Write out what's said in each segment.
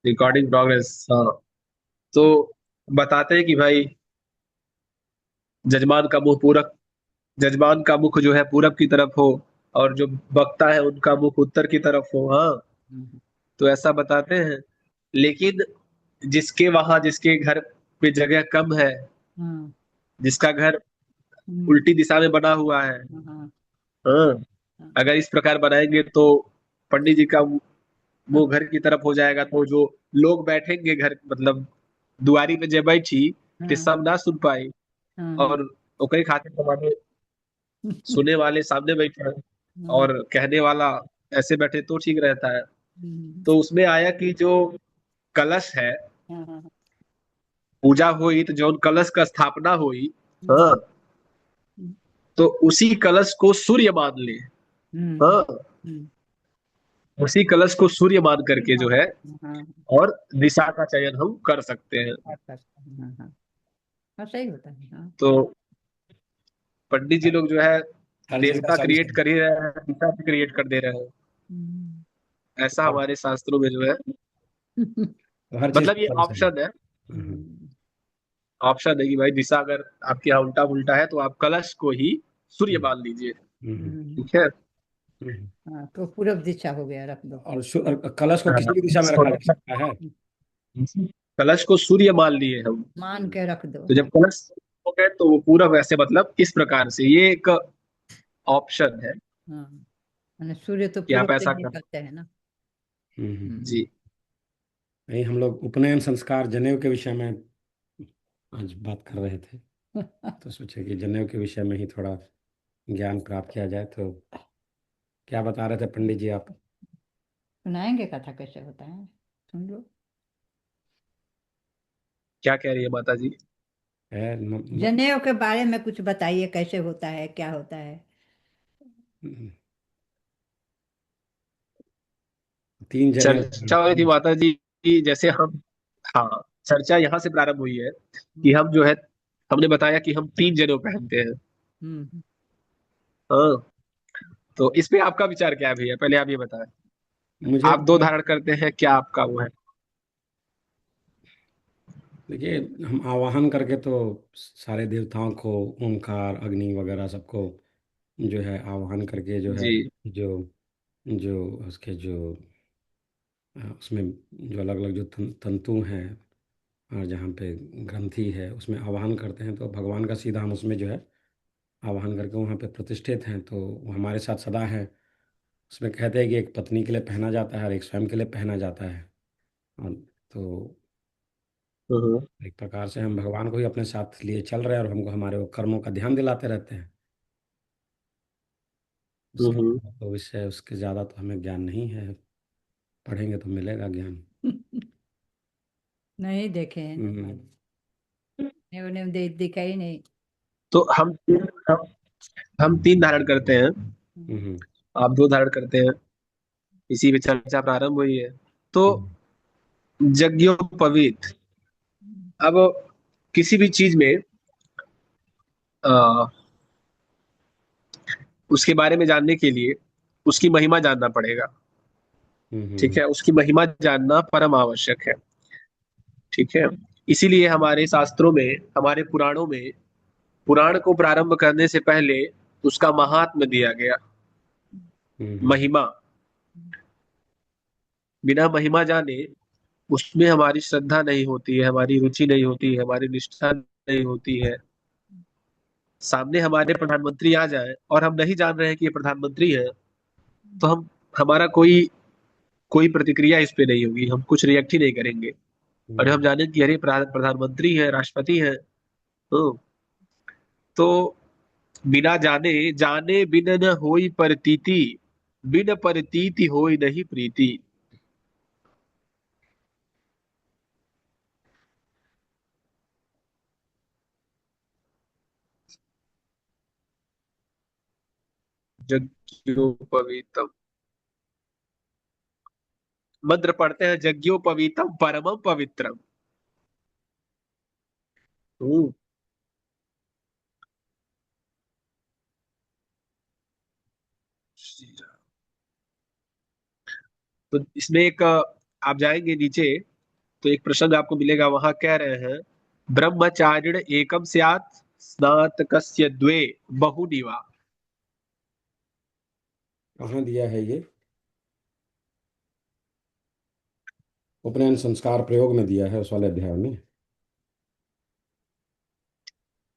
Recording progress, हाँ। तो बताते हैं कि भाई जजमान का मुंह पूरब, जजमान का मुख जो है पूरब की तरफ हो, और जो वक्ता है उनका मुख उत्तर की तरफ हो, हाँ। हम्म, तो ऐसा बताते हैं। लेकिन जिसके घर पे जगह कम है, हाँ, जिसका घर हम्म, उल्टी दिशा में बना हुआ है, हाँ, हाँ, हाँ, अगर इस प्रकार बनाएंगे तो पंडित जी का मुंह घर की तरफ हो जाएगा, तो जो लोग बैठेंगे घर, मतलब दुआरी पे जब बैठी, ते हाँ, सब ना सुन पाई, हाँ, हाँ, और ओकरे खातिर हमारे सुने वाले सामने बैठे हैं, हाँ, और कहने वाला ऐसे बैठे तो ठीक रहता है। हम्म, तो उसमें आया कि जो कलश है, हाँ, हाँ, पूजा हुई तो जो कलश का स्थापना हुई, हम्म, हाँ, हम्म, तो उसी कलश को सूर्य मान ले, हम्म, हाँ, हम्म, उसी कलश को सूर्य मान ये करके जो मान, है, हाँ, और दिशा का चयन हम कर सकते हैं। अच्छा, अच्छा, हाँ, हाँ, हाँ, सही होता है, हाँ, तो पंडित जी लोग जो है हर चीज का देवता क्रिएट सॉल्यूशन। कर ही रहे हैं, दिशा भी क्रिएट कर दे रहे हैं। हम्म, ऐसा हमारे शास्त्रों में जो है, तो हर चीज मतलब का ये सॉल्यूशन ऑप्शन है, है। हम्म, ऑप्शन है कि भाई दिशा अगर आपके यहाँ उल्टा उल्टा है तो आप कलश को ही सूर्य हम्म, मान लीजिए। हम्म, हम्म, ठीक है। हम्म, हाँ, तो पूरब दिशा हो गया, रख दो। और कलश को हाँ, किसी भी दिशा में रखा जा सकता है। कलश को सूर्य मान लिए हम। मान के रख दो। तो जब कलश हो गए तो वो पूरा वैसे, मतलब इस प्रकार से, ये एक ऑप्शन है हाँ, मैंने सूर्य तो कि पूरब आप से ऐसा ही कर। निकलते हैं ना। हम्म, जी। नहीं, हम लोग उपनयन संस्कार जनेऊ के विषय में आज बात कर रहे थे, तो सोचे कि जनेऊ के विषय में ही थोड़ा ज्ञान प्राप्त किया जाए। तो क्या बता रहे थे पंडित जी आप? सुनाएंगे कथा कैसे होता है, सुन लो। क्या कह रही है माता जी? है जनेऊ के बारे में कुछ बताइए, कैसे होता है, क्या होता है। तीन जनेऊ। चर्चा हुई थी माता जी की, जैसे हम, हाँ, चर्चा यहाँ से प्रारंभ हुई है कि हम जो है, हमने बताया कि हम 3 जनेऊ पहनते हैं, हम्म, हाँ। तो इस पे आपका विचार क्या है भैया, पहले आप ये बताएं। मुझे आप 2 धारण करते हैं, क्या आपका वो है? देखिए, हम आवाहन करके तो सारे देवताओं को, ओंकार, अग्नि वगैरह सबको जो है आवाहन करके जो है, जी। जो जो उसके जो उसमें जो अलग अलग जो तंतु हैं, और जहाँ पे ग्रंथि है उसमें आवाहन करते हैं, तो भगवान का सीधा हम उसमें जो है आवाहन करके वहाँ पे प्रतिष्ठित हैं, तो वो हमारे साथ सदा है। उसमें कहते हैं कि एक पत्नी के लिए पहना जाता है और एक स्वयं के लिए पहना जाता है। और तो हम्म। एक प्रकार से हम भगवान को ही अपने साथ लिए चल रहे हैं, और हमको हमारे वो कर्मों का ध्यान दिलाते रहते हैं। उससे हम्म। तो इससे उसके ज़्यादा तो हमें ज्ञान नहीं है, पढ़ेंगे तो मिलेगा ज्ञान। नहीं देखे हैं ना, हम्म, नहीं उन्हें दिखा ही नहीं। तो हम 3 धारण करते हैं, हम्म, हम्म, आप 2 धारण करते हैं, इसी पे चर्चा प्रारंभ हुई है। तो हम्म, यज्ञोपवीत, अब किसी भी चीज में आ, उसके बारे में जानने के लिए उसकी महिमा जानना पड़ेगा। हम्म, ठीक है, उसकी महिमा जानना परम आवश्यक है। ठीक है। इसीलिए हमारे शास्त्रों में, हमारे पुराणों में, पुराण को प्रारंभ करने से पहले उसका महात्म्य दिया गया। हम्म, हम्म, महिमा, बिना महिमा जाने उसमें हमारी श्रद्धा नहीं होती है, हमारी रुचि नहीं होती है, हमारी निष्ठा नहीं होती है। सामने हमारे प्रधानमंत्री आ जाए और हम नहीं जान रहे हैं कि ये प्रधानमंत्री है, तो हम, हमारा कोई कोई प्रतिक्रिया इस पे नहीं होगी, हम कुछ रिएक्ट ही नहीं करेंगे। और हम हम्म, जाने कि अरे प्रधानमंत्री है, राष्ट्रपति है, तो तो बिना जाने, जाने बिन न होई प्रतीति, बिन प्रतीति होई नहीं प्रीति। जग्योपवीतम, मंत्र पढ़ते हैं, जग्योपवीतम परमम पवित्रम। हम्म, तो इसमें एक, आप जाएंगे नीचे, तो एक प्रसंग आपको मिलेगा, वहां कह रहे हैं ब्रह्मचारिण एकम स्यात् स्नातकस्य द्वे बहुनी वा। कहाँ दिया है ये? उपनयन संस्कार प्रयोग में दिया है, उस वाले अध्याय में।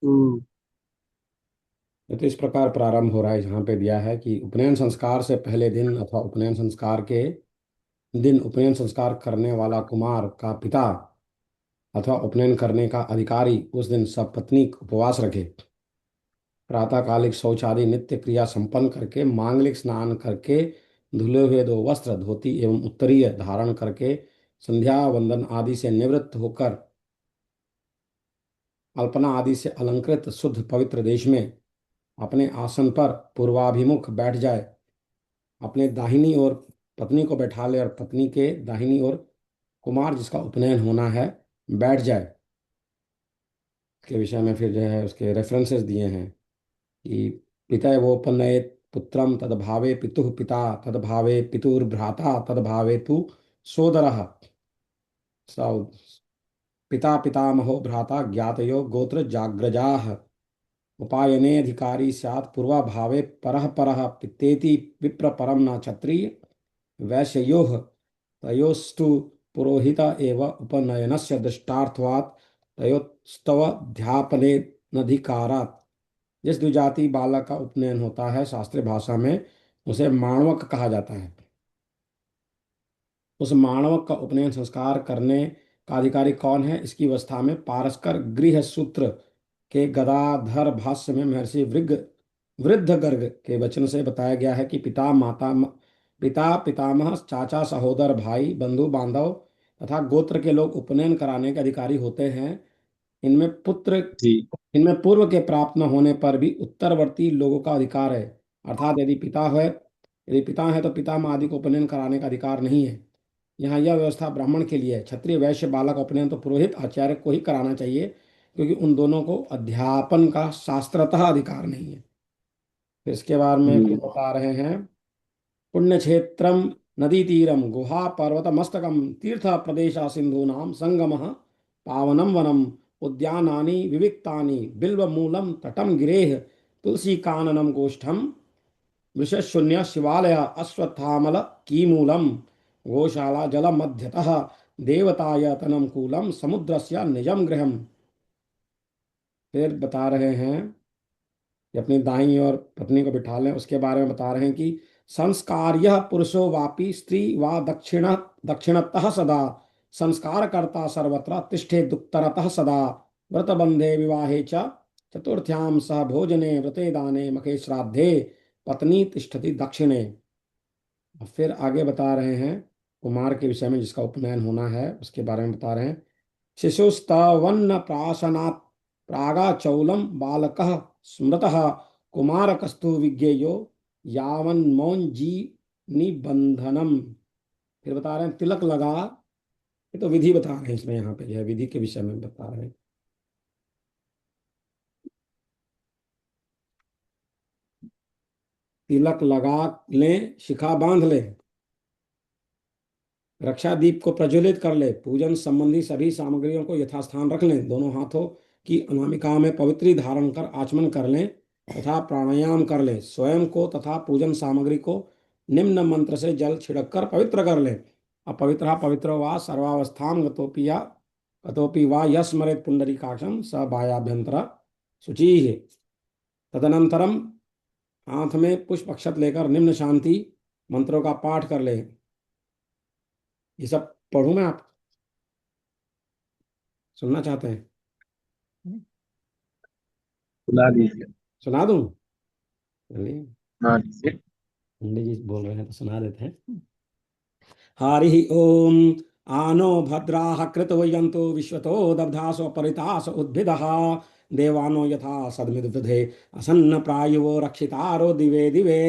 हम्म। ये तो इस प्रकार प्रारंभ हो रहा है, जहाँ पे दिया है कि उपनयन संस्कार से पहले दिन अथवा उपनयन संस्कार के दिन उपनयन संस्कार करने वाला कुमार का पिता अथवा उपनयन करने का अधिकारी उस दिन सपत्नी उपवास रखे, प्रातःकालिक शौच आदि नित्य क्रिया संपन्न करके, मांगलिक स्नान करके, धुले हुए दो वस्त्र धोती एवं उत्तरीय धारण करके, संध्या वंदन आदि से निवृत्त होकर, अल्पना आदि से अलंकृत शुद्ध पवित्र देश में अपने आसन पर पूर्वाभिमुख बैठ जाए, अपने दाहिनी ओर पत्नी को बैठा ले और पत्नी के दाहिनी ओर कुमार जिसका उपनयन होना है बैठ जाए। के विषय में फिर जो है उसके रेफरेंसेस दिए हैं कि पिता वोपनयेत पुत्रम तदभावे पितुः पिता तदभावे पितुर्भ्राता तदभावे तु सोदरः स पिता पितामहो भ्राता ज्ञातयो गोत्र जाग्रजाः उपायने अधिकारी स्यात् पूर्वाभावे परः परः पितेति विप्र परम न क्षत्रिय वैश्योः तयोस्तु पुरोहित एव उपनयनस्य दृष्टार्थवात् तयोस्तवध्यापने नधिकारात्। जिस द्विजाति बालक का उपनयन होता है शास्त्रीय भाषा में उसे माणवक कहा जाता है। उस माणवक का उपनयन संस्कार करने का अधिकारी कौन है, इसकी अवस्था में पारस्कर गृह सूत्र के गदाधर भाष्य में महर्षि वृद्ध गर्ग के वचन से बताया गया है कि पिता पितामह चाचा सहोदर भाई बंधु बांधव तथा गोत्र के लोग उपनयन कराने के अधिकारी होते हैं। इनमें पुत्र जी। इनमें पूर्व के प्राप्त न होने पर भी उत्तरवर्ती लोगों का अधिकार है, अर्थात यदि पिता है तो पिता आदि को उपनयन कराने का अधिकार नहीं है। यहाँ यह व्यवस्था ब्राह्मण के लिए है। क्षत्रिय वैश्य बालक उपनयन तो पुरोहित आचार्य को ही कराना चाहिए, क्योंकि उन दोनों को अध्यापन का शास्त्रतः अधिकार नहीं है। फिर इसके बारे में फिर बता रहे हैं, पुण्य क्षेत्रम नदी तीरम गुहा पर्वत मस्तकम तीर्थ प्रदेश सिंधूनाम संगम पावनम वनम उद्यानानि विविक्तानि बिल्व मूलम तटम गिरेह तुलसी काननम गोष्ठम वृषशून्य शिवालय अश्वत्थामल कीमूलम गोशाला जल मध्यतः देवतायतनम कूलम समुद्रस्य निजम गृहम। फिर बता रहे हैं कि अपनी दाई और पत्नी को बिठा लें। उसके बारे में बता रहे हैं कि संस्कार्य पुरुषो वापि स्त्री वा दक्षिणतः सदा संस्कार कर्ता सर्वत्र तिष्ठे दुक्तरतः सदा व्रतबंधे विवाहे च चतुर्थ्याम सह भोजने व्रते दाने मखे श्राद्धे पत्नी तिष्ठति दक्षिणे। और फिर आगे बता रहे हैं कुमार के विषय में जिसका उपनयन होना है उसके बारे में बता रहे हैं, शिशुस्तवन्न प्राशनात् प्रागाचौलम बालकः स्मृतः कुमारकस्तु विज्ञेयो यावन्मौञ्जी निबंधनम। फिर बता रहे हैं तिलक लगा, ये तो विधि बता रहे हैं इसमें, यहाँ पे जो है विधि के विषय में बता रहे हैं। तिलक लगा लें, शिखा बांध लें, रक्षा दीप को प्रज्वलित कर ले, पूजन संबंधी सभी सामग्रियों को यथास्थान रख लें, दोनों हाथों की अनामिका में पवित्री धारण कर आचमन कर लें तथा प्राणायाम कर लें, स्वयं को तथा पूजन सामग्री को निम्न मंत्र से जल छिड़क कर पवित्र कर लें। अपवित्र पवित्र वा सर्वावस्थाम गतोपि वा यस्मरेत पुंडरीकाक्षम स बायाभ्यंतर शुचि। तदनंतरम हाथ में पुष्प अक्षत लेकर निम्न शांति मंत्रों का पाठ कर ले। ये सब पढ़ूं मैं, आप सुनना चाहते हैं? सुना दीजिए। सुना दूं? चलिए, सुना दीजिए। पंडित जी बोल रहे हैं तो सुना देते हैं। हरि ओम आनो भद्राः कृतवयन्तु विश्वतो दब्धासो परितास उद्भिदः देवानो यथा सदमिदुदधे असन्न प्रायुवो रक्षितारो दिवे दिवे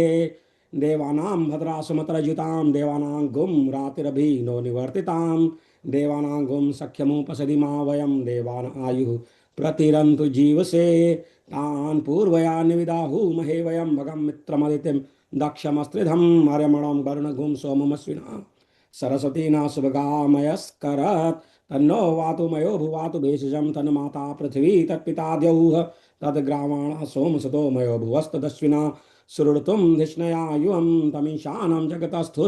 देवानां भद्रासुमतरयुतां देवानां गुं रातिरभि नो निवर्तितां देवानां गुं सख्यमुपसदि मा वयं देवान आयुः प्रतिरन्तु जीवसे तान् पूर्वया निविदाहुमहे वयं भगं मित्रमदितिं दक्षमस्त्रिधं हर्यमणं वरुणगुं सोममश्विना सरस्वती न सुभगामयस्करत् तन्नो वातु मयो भुवातु भेषजं तन्माता पृथ्वी तत्पिता द्यौः तद्ग्रावाणः सोमसतो मयो भुवस्तदश्विना सुहृतुं धिष्णया युवं तमीशानं जगतस्थुः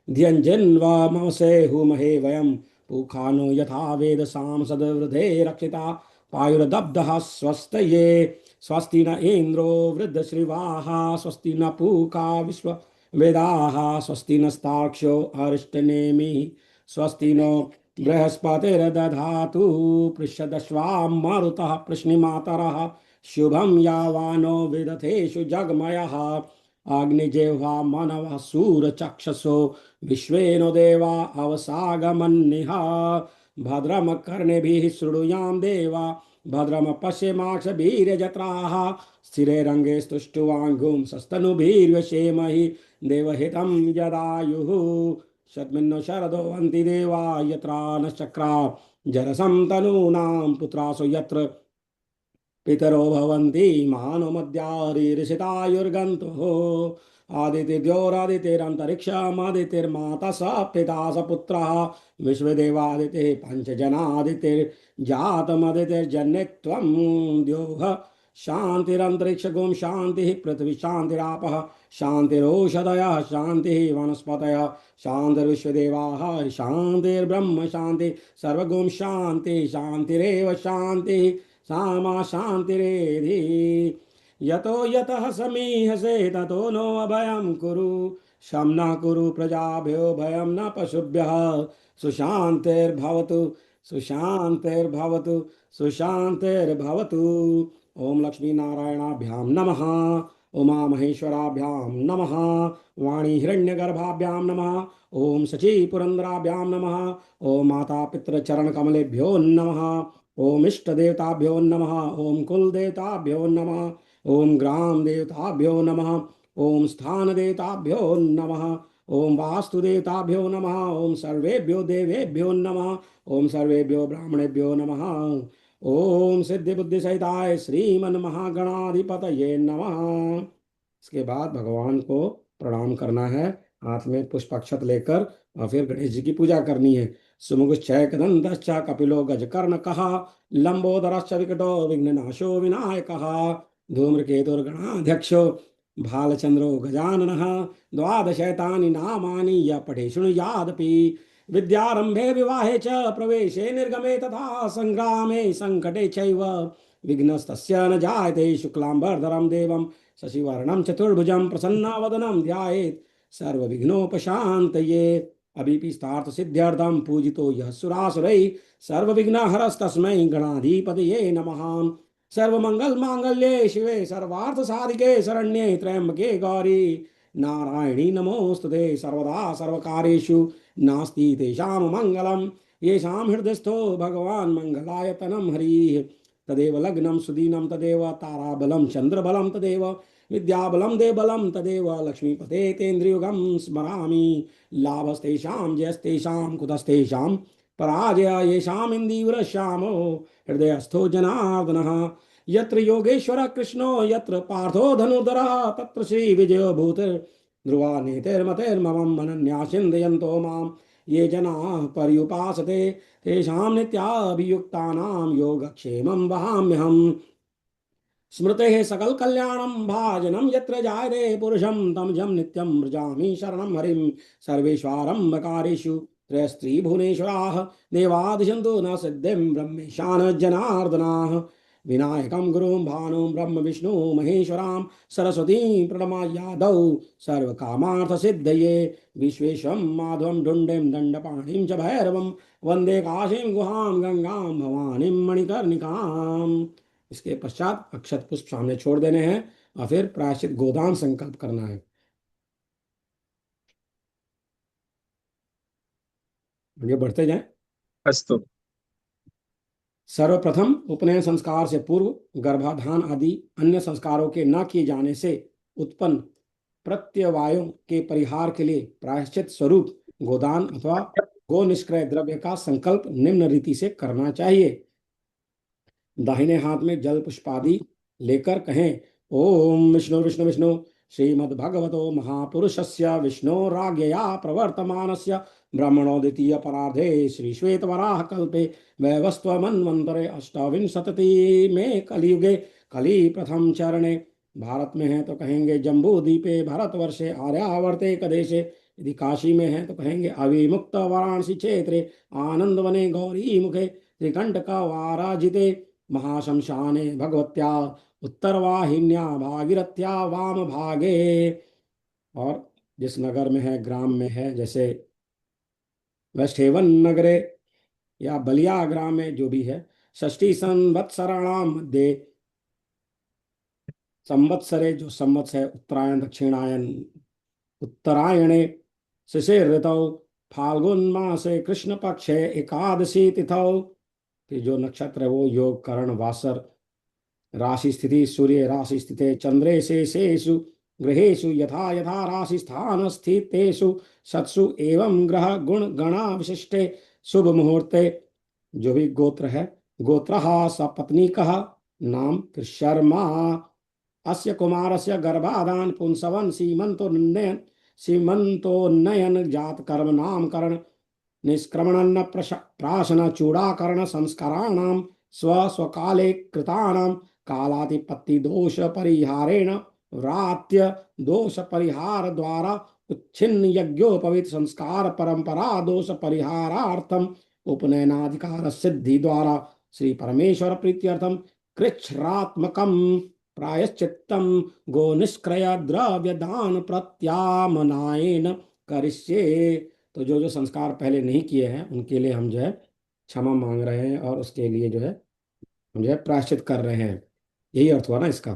ध्यञ्जन्वमसेहुमहे वयं पूखानो यथा वेदसां सदवृधे रक्षिता पायुर्दब्धः स्वस्तये स्वस्ति न इन्द्रो वृद्धश्रिवाः स्वस्ति न पूका विश्ववेदाः स्वस्ति नस्तार्क्ष्यो अरिष्टनेमिः स्वस्ति नो बृहस्पतिर्दधातु पृषदश्वां मरुतः पृश्निमातरः शुभं यावानो विदथेषु जगमयः अग्निजिह्वा मनवः सूरचक्षसो विश्वेनो देवा अवसागमन्निः भद्रं कर्णेभिः शृणुयां देवा भद्रं पश्येमाक्षभिर्यजत्राः स्थिरे रङ्गे स्तुष्टुवाङ्घुं सस्तनुभिर्व्यशेमहि देवहितं यदायुः शतमिन्नो शरदो हन्ति देवा यत्रा नश्चक्रा जरसं तनूनां पुत्रासु यत्र पितरो भवन्ति मानो मद्यारीर्षितायुर्गन्तुः आदितिर्द्योरादितिरन्तरिक्षमादितिर्माता स पिता स पुत्रः विश्वदेवादितिः पञ्चजनादितिर्जातमदितिर्जनित्वं द्योः शान्तिरन्तरिक्षगुं शान्तिः पृथ्वी शान्तिरापः शान्तिरोषधयः शान्तिः वनस्पतयः शान्तिर्विश्वदेवाः शान्तिर्ब्रह्म शान्तिः सर्वगुं शान्तिः शान्तिरेव शान्तिः सामा शान्तिरेधि यतो यतः समीहसे ततो नो अभयं कुरु शं न कुरु प्रजाभ्यो भयं न पशुभ्यः सुशान्तिर्भवतु सुशान्तिर्भवतु सुशान्तिर्भवतु। ओम लक्ष्मी नारायणाभ्यां नमः, उमा महेश्वराभ्यां नमः, वाणी हिरण्यगर्भाभ्यां नमः, ओम शची पुरंदराभ्यां नमः, ओम माता पितृचरण कमलेभ्यो नमः, ओम इष्ट देवताभ्यो नमः, ओम कुल देवताभ्यो नमः, ओम ग्राम देवताभ्यो नमः, ओम स्थान देवताभ्यो नमः, ओम वास्तु देवताभ्यो नमः, ओम सर्वेभ्यो देवेभ्यो नमः, ओम सर्वेभ्यो ब्राह्मणेभ्यो नमः, ओम सिद्धि बुद्धि सहिताय श्रीमन महागणाधिपतये नमः। इसके बाद भगवान को प्रणाम करना है, हाथ में पुष्प अक्षत लेकर, और फिर गणेश जी की पूजा करनी है। सुमुखश्चय कदंतश्च कपिलो गजकर्णकः लंबोदरश्च विकटो विघ्ननाशो विनायकः धूम्रकेतुर्गणाध्यक्षो भालचंद्रो गजाननः द्वादशैतानि नामानि यः पठे शृणुयादपि विद्यारंभे विवाहे च प्रवेशे निर्गमे तथा संग्रामे संकटे चैव विघ्नस्तस्य न जायते शुक्लांबरधरं देवं शशिवर्णं चतुर्भुजं प्रसन्नवदनं ध्यायेत् सर्वविघ्नोपशान्तये। अभीप्सितार्थ सिद्ध्यर्थं पूजितो यः सुरासुरैः सर्वविघ्नहरस्तस्मै गणाधिपतये नमः। सर्वमंगल मांगल्ये शिवे सर्वार्थ साधिके शरण्ये त्र्यंबके गौरी नारायणी नमोस्तुते सर्वदा सर्वकार्येषु नास्ति तेषां मंगलम् येषां हृदयस्थो भगवान् मंगलायतनं हरिः तदेव लग्नं सुदीनं तदेव ताराबलं चंद्रबलं तदेव विद्याबलं देवबलं तदेव लक्ष्मीपते तेन्द्रियुगं स्मरामि लाभस्तेषां जयस्तेषां कुतस्तेषां पराजय येषाम् इन्दीवरश्यामो हृदयस्थो जनार्दनः यत्र योगेश्वर कृष्णो यत्र पार्थो धनुर्धरः तत्र श्री विजयो भूतिर्ध्रुवा नीतिर्मतिर्मम मनन्या चिन्तयन्तो मां ये जनाः पर्युपासते तेषां नित्याभियुक्तानां योगक्षेमं वहाम्यहम्। स्मृतेः सकल कल्याणं भाजनं यत्र जायते पुरुषं तं जं नित्यं व्रजामि शरणं हरिं सर्वेष्वारम्भकारेषु त्रयस्त्री भुवनेश्वराः देवादिशन्तु न सिद्धिं ब्रह्मेशान जनार्दनाः विनायकं गुरुं भानुं ब्रह्म विष्णु महेश्वरां सरस्वतीं प्रणमायादौ सर्वकामार्थसिद्धये विश्वेशं माधवं डुण्डिं दण्डपाणिं च भैरवं वन्दे काशीं गुहां गंगां भवानीं मणिकर्णिकाम्। इसके पश्चात अक्षत पुष्प सामने छोड़ देने हैं और फिर प्रायश्चित गोदान संकल्प करना है। आगे बढ़ते जाएं। अस्तु। सर्वप्रथम उपनयन संस्कार से पूर्व गर्भाधान आदि अन्य संस्कारों के न किए जाने से उत्पन्न प्रत्यवायों के परिहार के लिए प्रायश्चित स्वरूप गोदान अथवा गो निष्क्रय द्रव्य का संकल्प निम्न रीति से करना चाहिए। दाहिने हाथ में जल पुष्पादि लेकर कहें ओम विष्णु विष्णु विष्णु श्रीमद्भगवतो महापुरुषस्य विष्णोराज्ञया प्रवर्तमानस्य ब्रह्मणो द्वितीय परार्धे श्रीश्वेतवराह कल्पे वैवस्वतमन्वन्तरे अष्टाविंशतिमे कलियुगे कली प्रथम चरणे। भारत में है तो कहेंगे जम्बू द्वीपे भारतवर्षे आर्यावर्ते कदेशे, यदि काशी में है तो कहेंगे अविमुक्त वाराणसी क्षेत्रे आनंदवने गौरी मुखे त्रिकंटका वाराजिते महाशमशाने भगवत्या उत्तरवाहिन्या भागीरथ्या वाम भागे। और जिस नगर में है, ग्राम में है, जैसे वेस्ट हेवन नगरे या बलिया ग्राम में जो भी है, षष्ठी संवत्सराणाम मध्ये संवत्सरे, जो संवत्सर है उत्तरायण दक्षिणायन, उत्तरायणे शिशिर ऋतौ फाल्गुन मासे कृष्ण पक्षे एकादशी तिथौ, कि जो नक्षत्र है वो योग करण वासर, राशि स्थिति सूर्य राशि स्थिते चंद्रे शेषेषु ग्रहेषु यथा यथा राशि स्थान स्थितेषु सत्सु एवं ग्रह गुण गणा विशिष्टे शुभ मुहूर्ते। जो भी गोत्र है, गोत्रः सपत्नीकः नाम, फिर शर्मा अस्य कुमारस्य गर्भाधान पुंसवन सीमंतोन्नयन जात कर्म नामकरण निष्क्रमण प्राशन चूड़ाकरण संस्काराणाम स्वकाले कृताणाम कालातिपत्ति दोष परिहारेण व्रात्य दोष परिहार द्वारा उच्छिन्न यज्ञोपवीत संस्कार परंपरा दोष परिहारार्थम उपनयनाधिकार सिद्धि द्वारा श्री परमेश्वर प्रीत्यर्थम कृच्छ्रात्मकम प्रायश्चित्तम गो निष्क्रय द्रव्य दान प्रत्यामनायन करिष्ये। तो जो जो संस्कार पहले नहीं किए हैं उनके लिए हम जो है क्षमा मांग रहे हैं और उसके लिए जो है हम जो है प्रायश्चित कर रहे हैं। यही अर्थ हुआ ना इसका।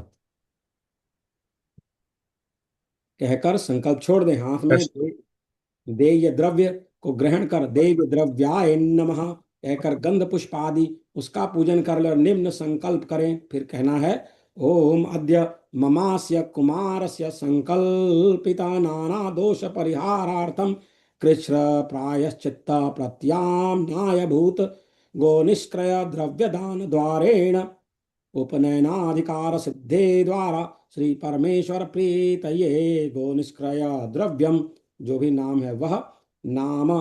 कहकर संकल्प छोड़ दे, हाथ में देय द्रव्य को ग्रहण कर देव द्रव्याय नमः कहकर गंध पुष्प आदि उसका पूजन कर ले और निम्न संकल्प करें। फिर कहना है ओम अद्य ममास्य कुमारस्य संकल्पिता नाना दोष परिहारार्थम कृष्ण प्रायश्चित्त प्रत्याम्नाय भूत गो निष्क्रय द्रव्य दान द्वारेण उपनयनाधिकार सिद्धे द्वारा श्री परमेश्वर प्रीतये गो निष्क्रय द्रव्यम, जो भी नाम है वह नाम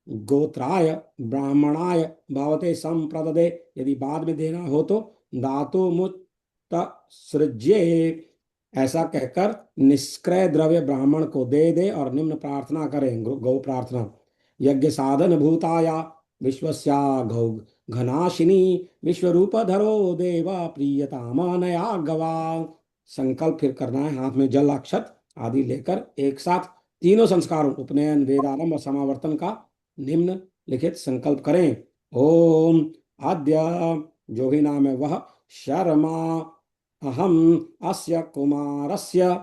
गोत्राय ब्राह्मणाय भवते संप्रददे, यदि बाद में देना हो तो धातु मुत सृज्ये, ऐसा कहकर निष्क्रय द्रव्य ब्राह्मण को दे दे और निम्न प्रार्थना करें गौ प्रार्थना। यज्ञ साधन भूताया विश्वस्या गौ घनाशिनी विश्वरूपधरो देव प्रियताम नया गवा। संकल्प फिर करना है, हाथ में जल अक्षत आदि लेकर एक साथ तीनों संस्कारों उपनयन वेदारंभ और समावर्तन का निम्न लिखित संकल्प करें। ओम आद्य, जो भी नाम है वह, शर्मा अहम अस्य कुमारस्य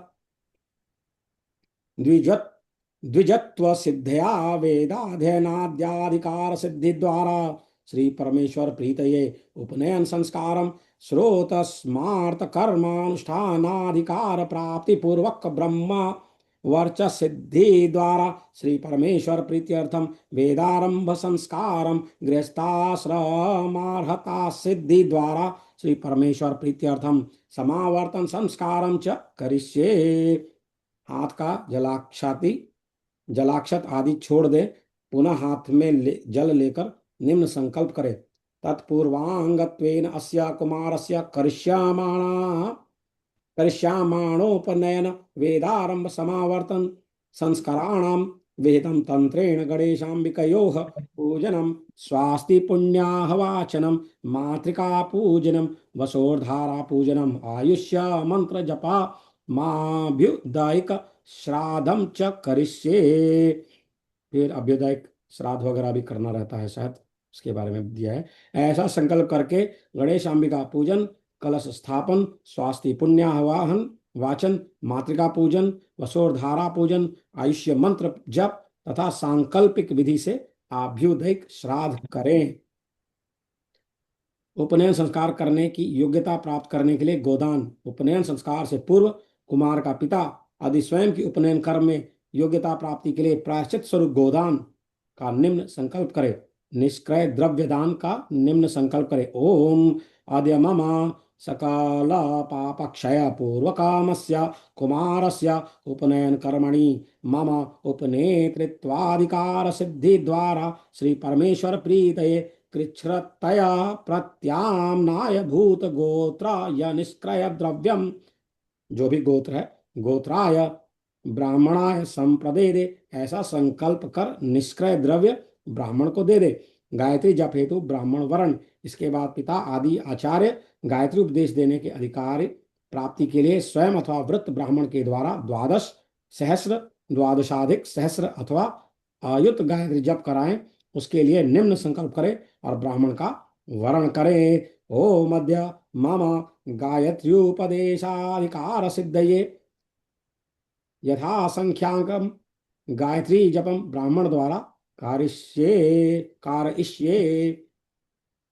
द्विजत्व सिद्धया वेदाध्ययनाद्याधिकार सिद्धि द्वारा श्री परमेश्वर प्रीतये उपनयन संस्कारम श्रोत स्मार्त कर्मानुष्ठानाधिकार प्राप्ति पूर्वक ब्रह्म वर्च सिद्धि द्वारा श्री परमेश्वर प्रीत्यर्थम वेदारंभ संस्कारम गृहस्थाश्रमार्हता सिद्धि द्वारा श्री परमेश्वर प्रीत्यर्थम समावर्तन संस्कारम च करिष्ये। हाथ का जलाक्षत आदि छोड़ दे, पुनः हाथ में जल लेकर निम्न संकल्प करे। तत्पूर्वांगत्वेन अस्य कुमारस्य करिष्यामाणोपनयन वेदारंभ समावर्तन संस्काराणाम वेदम तंत्रेण गणेशांबिकयोः पूजनम स्वास्ति पुण्याहवाचनम मातृका पूजनम वसोर्धारा पूजनम आयुष्य मंत्र जपा माभ्युदयिक श्राद्धम च करिष्ये। फिर अभ्युदयिक श्राद्ध वगैरह भी करना रहता है, शायद उसके बारे में दिया है। ऐसा संकल्प करके गणेश अंबिका पूजन, कलश स्थापन, स्वास्ति पुण्याहवाहन वाचन, मातृका पूजन, वसोर्धारा पूजन, आयुष्य मंत्र जप तथा सांकल्पिक विधि से अभ्युदयिक श्राद्ध करें। उपनयन संस्कार करने की योग्यता प्राप्त करने के लिए गोदान। उपनयन संस्कार से पूर्व कुमार का पिता आदि स्वयं की उपनयन कर्म में योग्यता प्राप्ति के लिए प्रायश्चित स्वरूप गोदान का निम्न संकल्प करे। निष्क्रय द्रव्य दान का निम्न संकल्प करे। ओम आद्य मम सकल पापक्षय पूर्वकामस्य कुमारस्य उपनयन कर्मणि मम उपनेतृत्वाधिकार सिद्धि द्वारा श्री परमेश्वर प्रीतये कृच्छ्रतया प्रत्याम्नाय भूत गोत्र निष्क्रय द्रव्यम, जो भी गोत्र है, गोत्राय ब्राह्मणाय संप्रदे दे, ऐसा संकल्प कर निष्क्रय द्रव्य ब्राह्मण को दे दे। गायत्री जप हेतु ब्राह्मण वर्ण, इसके बाद पिता आदि आचार्य गायत्री उपदेश देने के अधिकार प्राप्ति के लिए स्वयं अथवा वृत्त ब्राह्मण के द्वारा द्वादश सहस्र, द्वादशाधिक सहस्र अथवा आयुत गायत्री जप कराएं। उसके लिए निम्न संकल्प करें और ब्राह्मण का वर्ण करें। ओ मध्य मम गायत्र्युपदेशाधिकार सिद्धये यथा संख्यांकम, गायत्री जपम ब्राह्मण द्वारा कारयिष्ये।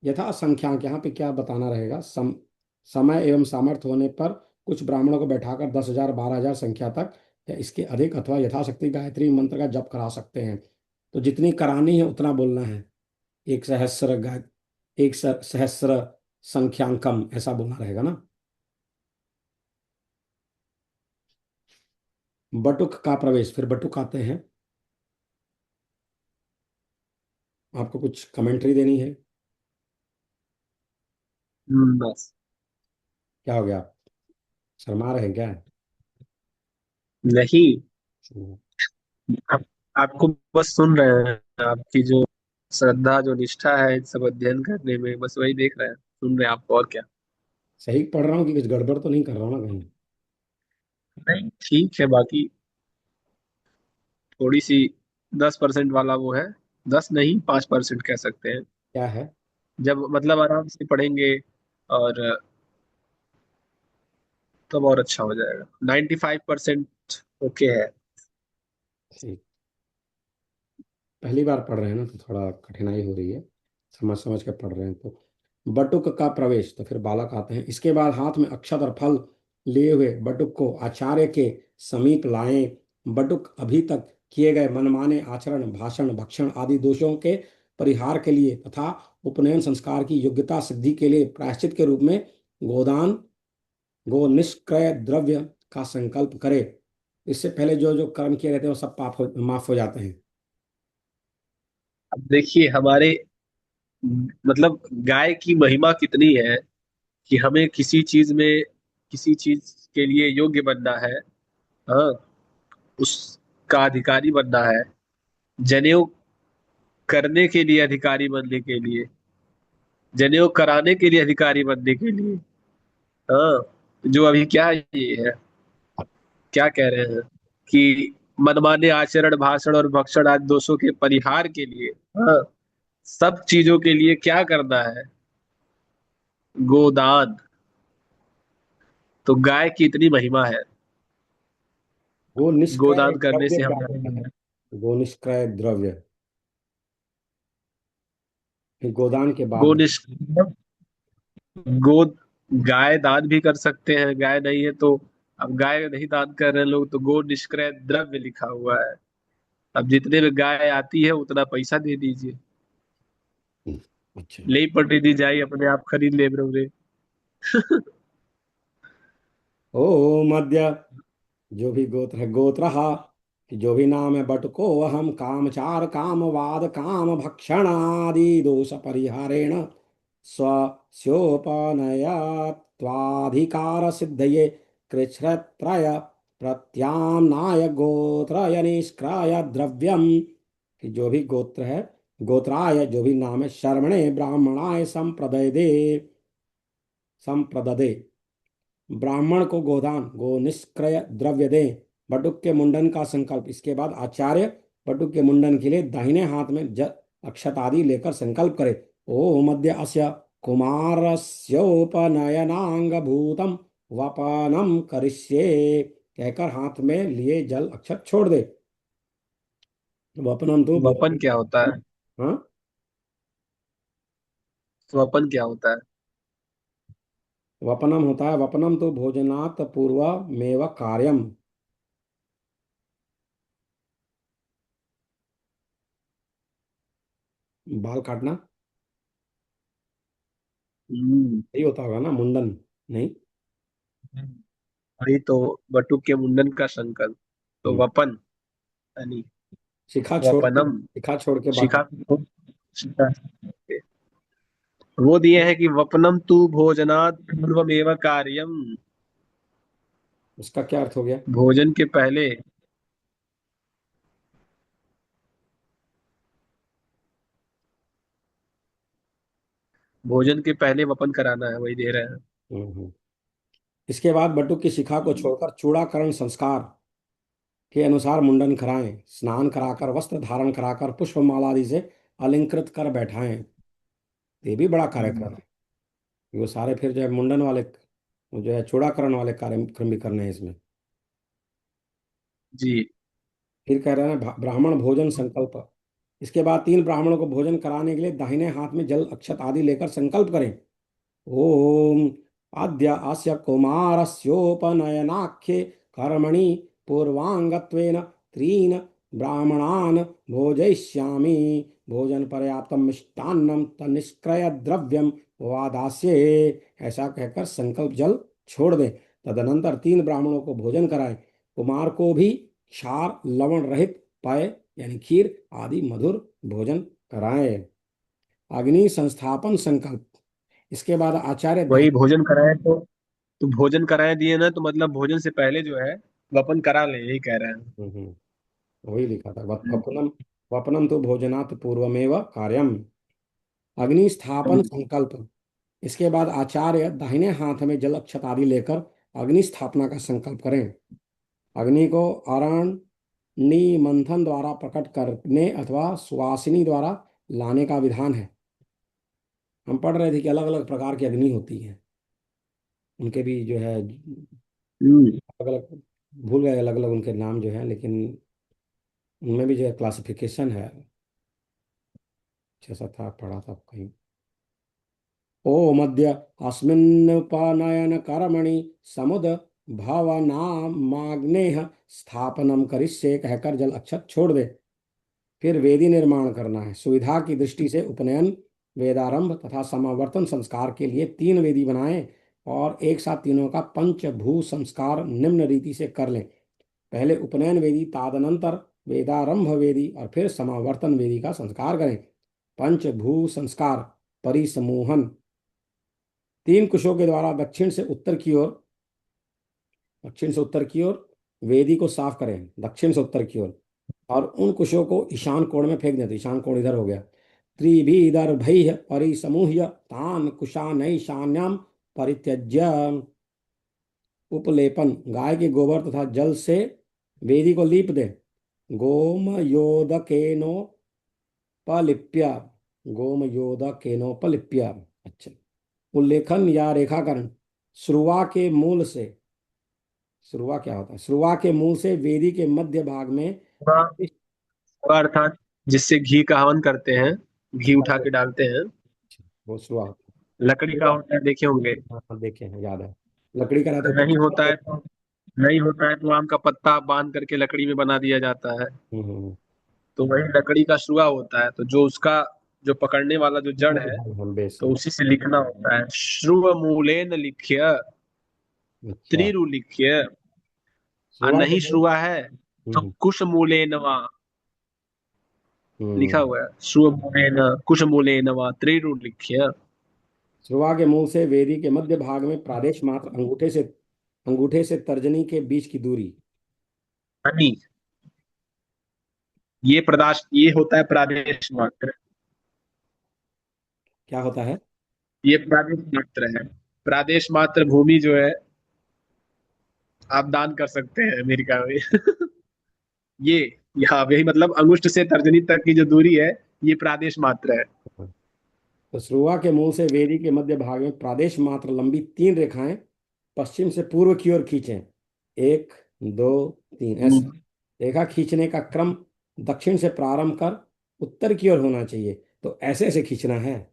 यथा संख्यांक, यहाँ पे क्या बताना रहेगा, समय एवं सामर्थ्य होने पर कुछ ब्राह्मणों को बैठाकर 10,000 12,000 संख्या तक या इसके अधिक अथवा यथाशक्ति गायत्री मंत्र का जप करा सकते हैं। तो जितनी करानी है उतना बोलना है। एक सहस्र गाय, एक सहस्र संख्यांकम, ऐसा बोलना रहेगा ना। बटुक का प्रवेश, फिर बटुक आते हैं। आपको कुछ कमेंट्री देनी है? बस। क्या हो गया, शर्मा रहे हैं क्या? नहीं, हम्म, आप, आपको बस सुन रहे हैं, आपकी जो श्रद्धा जो निष्ठा है इन सब अध्ययन करने में, बस वही देख रहे हैं, सुन रहे हैं आपको, और क्या। सही पढ़ रहा हूँ कि कुछ गड़बड़ तो नहीं कर रहा हूँ ना कहीं? नहीं, ठीक है, बाकी थोड़ी सी 10% वाला वो है, 10 नहीं 5% कह सकते हैं। क्या है? जब मतलब आराम से पढ़ेंगे और तब और अच्छा हो जाएगा। 95% ओके है। ठीक, पहली बार पढ़ रहे हैं ना तो थोड़ा कठिनाई हो रही है, समझ समझ के पढ़ रहे हैं तो। बटुक का प्रवेश, तो फिर बालक आते हैं। इसके बाद हाथ में अक्षत और फल लिए हुए बटुक को आचार्य के समीप लाएं। बटुक अभी तक किए गए मनमाने आचरण, भाषण, भक्षण आदि दोषों के परिहार के लिए तथा उपनयन संस्कार की योग्यता सिद्धि के लिए प्रायश्चित के रूप में गोदान, गो निष्क्रय द्रव्य का संकल्प करे। इससे पहले जो जो कर्म किए रहते हैं वो सब माफ हो जाते हैं। अब देखिए, हमारे मतलब गाय की महिमा कितनी है कि हमें किसी चीज में, किसी चीज के लिए योग्य बनना है, हाँ, उसका अधिकारी बनना है, जनेऊ करने के लिए अधिकारी बनने के लिए, जनेऊ कराने के लिए अधिकारी बनने के लिए, हाँ, जो अभी क्या ये है, क्या कह रहे हैं कि मनमाने आचरण, भाषण और भक्षण आदि दोषों के परिहार के लिए, हाँ, सब चीजों के लिए क्या करना है, गोदान। तो गाय की इतनी महिमा है, गो निष्क्रय गोदान करने द्रव्य से क्या हमारा होता है? गो निष्क्रय द्रव्य, फिर गोदान के गो बाद। गो गाय दान भी कर सकते हैं, गाय नहीं है तो, अब गाय नहीं दान कर रहे हैं लोग तो गो निष्क्रय द्रव्य लिखा हुआ है। अब जितने में गाय आती है उतना पैसा दे दीजिए, अच्छा। ले पट्टी दी जाए, अपने आप खरीद ले बरोबरे। ओ मध्य, जो भी गोत्र है, गोत्र, कि जो भी नाम है, बट को अहम कामचार कामवाद काम भक्षण आदि दोष परिहारेण स्व स्योपनयत्वाधिकार सिद्धये कृच्छ्रत्रय प्रत्याम्नाय गोत्र निष्क्राय द्रव्यम, कि जो भी गोत्र है, गोत्राय जो भी नाम है, शर्मणे ब्राह्मणाय संप्रददे, ब्राह्मण को गोदान, गो निष्क्रय द्रव्य दें। बटुक के मुंडन का संकल्प, इसके बाद आचार्य बटुक के मुंडन के लिए दाहिने हाथ में अक्षत आदि लेकर संकल्प करे। ओ मध्य अस्य कुमारस्योपनयनांग भूतम वपनम करिष्ये, कहकर हाथ में लिए जल अक्षत छोड़ दे। वपनम तो वपन भोजन। क्या होता है? हाँ, वपन क्या होता है? वपनम होता है, वपनम तो भोजनात् पूर्व मेव कार्यम, बाल काटना, हम्म। यही होता होगा ना मुंडन। नहीं। वही तो, बटुक के मुंडन का संकल्प। तो हम्म, वपन यानी वपनम, शिखा छोड़ के बाकी। शिखा शिखा वो दिए हैं कि वपनम तु भोजनात् पूर्वमेव कार्यम। उसका क्या अर्थ हो गया? भोजन के पहले, भोजन के पहले वपन कराना है, वही दे रहे हैं। हम्म। इसके बाद बटुक की शिखा को छोड़कर चूड़ाकरण संस्कार के अनुसार मुंडन कराएं, स्नान कराकर वस्त्र धारण कराकर पुष्पमाला आदि से अलंकृत कर बैठाएं। ये भी बड़ा कार्यक्रम है। वो सारे फिर जो है मुंडन वाले, जो है चूड़ाकरण वाले कार्यक्रम भी करने हैं इसमें। जी। फिर कह रहे हैं ब्राह्मण भोजन संकल्प। इसके बाद 3 ब्राह्मणों को भोजन कराने के लिए दाहिने हाथ में जल अक्षत आदि लेकर संकल्प करें। ओम आद्य अस्य कुमारस्योपनयनाख्ये कर्मणि पूर्वांगत्वेन त्रीन् ब्राह्मणान् भोजयिष्यामि। भोजन पर्याप्तम मिष्टान्नम तन्निष्क्रय द्रव्यम वादास्ये। ऐसा कहकर संकल्प जल छोड़ दें। तदनंतर 3 ब्राह्मणों को भोजन कराएं। कुमार को भी क्षार लवण रहित पेय यानी खीर आदि मधुर भोजन कराएं। अग्नि संस्थापन संकल्प। इसके बाद आचार्य वही भोजन कराए तो भोजन कराए दिए ना, तो मतलब भोजन से पहले जो है वपन करा ले, यही कह रहे हैं। वही लिखा था वपनम। वपनम तो भोजनात् पूर्वमेव कार्यम। अग्नि स्थापन संकल्प। इसके बाद आचार्य दाहिने हाथ में जल अक्षत आदि लेकर अग्नि स्थापना का संकल्प करें। अग्नि को अरण्य मंथन द्वारा प्रकट करने अथवा सुवासिनी द्वारा लाने का विधान है। हम पढ़ रहे थे कि अलग अलग प्रकार की अग्नि होती है, उनके भी जो है हम्म। अलग अलग, भूल गए अलग अलग उनके नाम जो है, लेकिन उनमें भी जो है क्लासिफिकेशन है। अच्छा सा था, पढ़ा था कहीं। ओमद्य अस्मिन्नुपनयन कर्मणि समुद भवनामाग्नेह स्थापनम करिष्ये कहकर जल अक्षत छोड़ दे। फिर वेदी निर्माण करना है। सुविधा की दृष्टि से उपनयन, वेदारंभ तथा समावर्तन संस्कार के लिए 3 वेदी बनाएं और एक साथ तीनों का पंचभू संस्कार निम्न रीति से कर लें। पहले उपनयन वेदी, तदनंतर वेदारंभ वेदी और फिर समावर्तन वेदी का संस्कार करें। पंचभू संस्कार परिसमूहन। 3 कुशों के द्वारा दक्षिण से उत्तर की ओर वेदी को साफ करें, दक्षिण से उत्तर की ओर, और उन कुशों को ईशान कोण में फेंक दें। तो ईशान कोण इधर हो गया। त्रिभिदर्भैः परिसमूह्य तान कुशानैशान्याम परित्यज्य। उपलेपन। गाय के गोबर तथा जल से वेदी को लीप दे। गोमयोदकेनोपलिप्य। गोमयोदकेनोपलिप्य। अच्छा। उल्लेखन या रेखाकरण। श्रुवा के मूल से, श्रुवा क्या होता है? श्रुवा के मूल से वेदी के मध्य भाग में अर्थात जिससे घी का हवन करते हैं, घी उठा के डालते हैं। वो श्रुवा होता लकड़ी का होता है, देखे होंगे। है। हाँ, देखे हैं, याद है। लकड़ी का रहता है नहीं होता तो। है तो नहीं होता है तो आम का पत्ता बांध करके लकड़ी में बना दिया जाता है। हम्म। तो वही लकड़ी का शुआ होता है, तो जो उसका जो पकड़ने वाला जो जड़ है, हम बेस तो है। उसी से लिखना होता है। श्रुव मूलेन लिख्य अच्छा। त्रिरु लिख्य। और श्रुवा के नहीं मूल। श्रुआ है तो हम्म। कुश मूलेन वा लिखा हम्म। हुआ है। श्रुव मूलेन कुश मूलेन वा त्रिरु लिख्य। श्रुवा के मूल से वेदी के मध्य भाग में प्रादेश मात्र अंगूठे से तर्जनी के बीच की दूरी। यानी ये होता है प्रादेश मात्र। क्या होता है? ये प्रादेश मात्र है। प्रादेश मात्र भूमि जो है आप दान कर सकते हैं अमेरिका में। ये यहाँ यही मतलब अंगुष्ठ से तर्जनी तक की जो दूरी है, ये प्रादेश मात्र है। तो श्रुवा के मूल से वेदी के मध्य भाग में प्रादेश मात्र लंबी 3 रेखाएं पश्चिम से पूर्व की ओर खींचें। 1 2 3 ऐसे। रेखा खींचने का क्रम दक्षिण से प्रारंभ कर उत्तर की ओर होना चाहिए। तो ऐसे ऐसे खींचना है।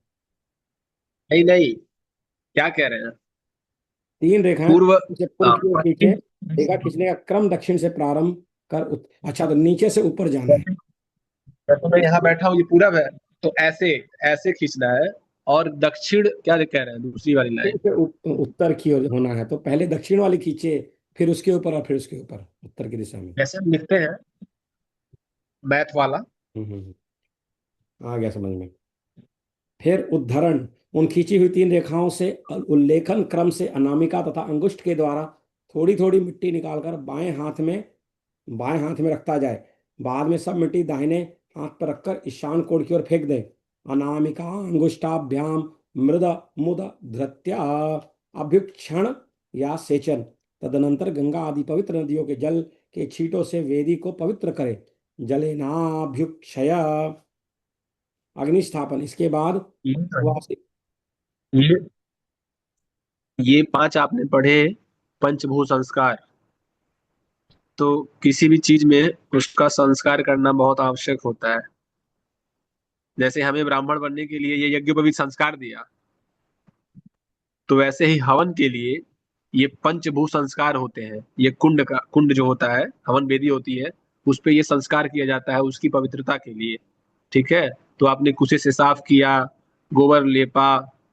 नहीं नहीं, क्या कह रहे हैं? 3 रेखाएं पूर्व से पूर्व की ओर खींचे। पश्चिम। रेखा खींचने का क्रम दक्षिण से प्रारंभ कर अच्छा, तो नीचे से ऊपर जाना है। तो मैं यहाँ बैठा हूँ, ये पूरब है, तो ऐसे ऐसे खींचना है। और दक्षिण क्या कह रहे हैं दूसरी वाली लाइन? से उत्तर की ओर होना है, तो पहले दक्षिण वाली खींचे, फिर उसके ऊपर और फिर उसके ऊपर, उत्तर की दिशा में। जैसे हम लिखते हैं मैथ वाला। आ गया समझ में। फिर उद्धरण, उन खींची हुई तीन रेखाओं से उल्लेखन क्रम से अनामिका तथा अंगुष्ठ के द्वारा थोड़ी थोड़ी मिट्टी निकालकर बाएं हाथ में रखता जाए। बाद में सब मिट्टी दाहिने हाथ पर रखकर ईशान कोण की ओर फेंक दें। अनामिका अंगुष्ठाभ्याम मृद मुद धृत्या अभ्युक्षण या सेचन। तदनंतर गंगा आदि पवित्र नदियों के जल के छींटों से वेदी को पवित्र करे। जलेनाभ्युक्षय, अग्निस्थापन। इसके बाद ये सुवासित। ये ये पांच आपने पढ़े पंचभूत संस्कार। तो किसी भी चीज में उसका संस्कार करना बहुत आवश्यक होता है। जैसे हमें ब्राह्मण बनने के लिए ये यज्ञोपवीत संस्कार दिया, तो वैसे ही हवन के लिए ये पंचभूत संस्कार होते हैं। ये कुंड जो होता है, हवन वेदी होती है, उस पे ये संस्कार किया जाता है उसकी पवित्रता के लिए। ठीक है। तो आपने कुछ से साफ किया, गोबर लेपा,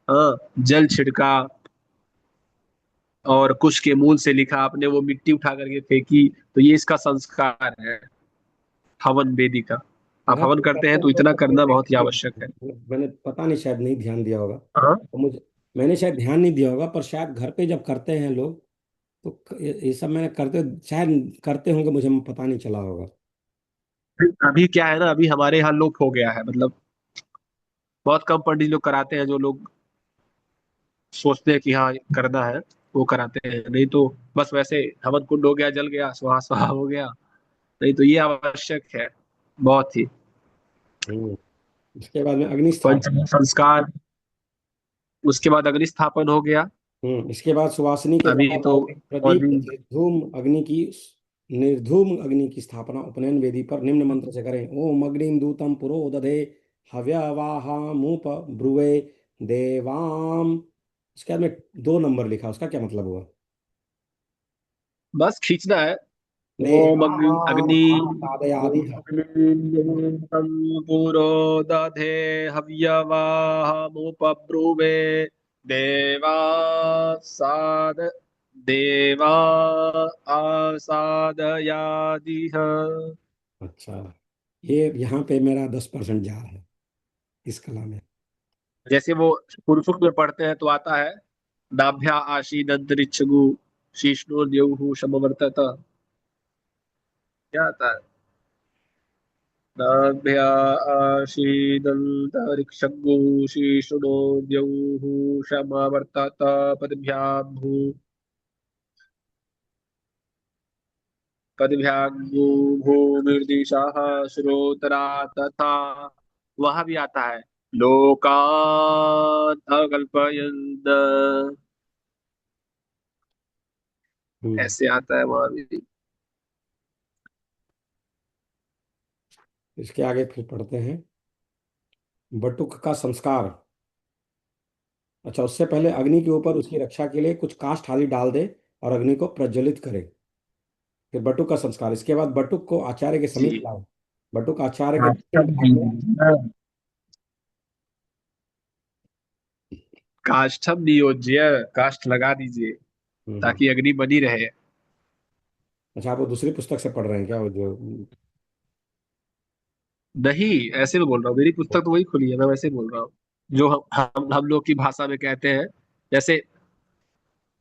हाँ, जल छिड़का, और कुश के मूल से लिखा आपने, वो मिट्टी उठा करके फेंकी, तो ये इसका संस्कार है हवन वेदी का। आप घर हवन पे करते करते हैं हैं तो लोग इतना तो करना बहुत ही आवश्यक है। मैंने पता नहीं, शायद नहीं ध्यान दिया होगा, हाँ। तो मुझे, मैंने शायद ध्यान नहीं दिया होगा, पर शायद घर पे जब करते हैं लोग, तो ये सब मैंने करते, शायद करते होंगे, मुझे पता नहीं चला होगा। अभी क्या है ना, अभी हमारे यहाँ लोप हो गया है, मतलब बहुत कम पंडित लोग कराते हैं। जो लोग सोचते हैं कि हाँ करना है, वो कराते हैं, नहीं तो बस वैसे हवन कुंड हो गया, जल गया, स्वाहा स्वाहा हो गया। नहीं तो ये आवश्यक है बहुत ही। हम्म। इसके बाद में अग्नि स्थापन। पंचभूत संस्कार, उसके बाद अग्नि स्थापन हो गया। इसके बाद सुवासिनी के अभी बाहर तो प्रदीप निर्धूम अग्नि की स्थापना उपनयन वेदी पर निम्न मंत्र से करें। ओम अग्निम दूतम पुरो दधे हव्यवाहामुप ब्रुवे देवाम। इसके बाद में 2 नंबर लिखा, उसका क्या मतलब हुआ? बस खींचना है। ओम अग्नि देवाम अग्नि साधयादि। पुरो दधे हव्यवाहमुपब्रुवे देवा साद देवा आसादयादिह। अच्छा, ये यहाँ पे मेरा 10% जा रहा है इस कला में। जैसे वो पूर्व सूक्त में पढ़ते हैं तो आता है, नाभ्या आशीद अंतरिक्षगु शीष्णो द्यौः समवर्तत। क्या आता है? नाभ्या आशीदन्तरिक्षगु शीष्णो द्यौः समवर्तत। पदभ्यागु पदभ्यागु भूमिर्दिशाः श्रोतरा तथा। वहां भी आता है, लोकान् अकल्पयन्। हम्म। ऐसे आता है वहां भी। इसके आगे फिर पढ़ते हैं बटुक का संस्कार। अच्छा, उससे पहले अग्नि के ऊपर उसकी रक्षा के लिए कुछ काष्ठ आदि डाल दे और अग्नि को प्रज्वलित करे। फिर बटुक का संस्कार। इसके बाद बटुक को आचार्य के समीप जी। लाओ। बटुक आचार्य के दक्षिण काष्ठम भाग में। काष्ठम नियोज्य, काष्ठ लगा दीजिए हम्म। ताकि अग्नि बनी रहे। अच्छा, आप वो दूसरी पुस्तक से पढ़ रहे हैं क्या, वो जो? नहीं, ऐसे में बोल रहा हूँ, मेरी पुस्तक तो वही खुली है, मैं वैसे ही बोल रहा हूँ जो हम लोग की भाषा में कहते हैं। जैसे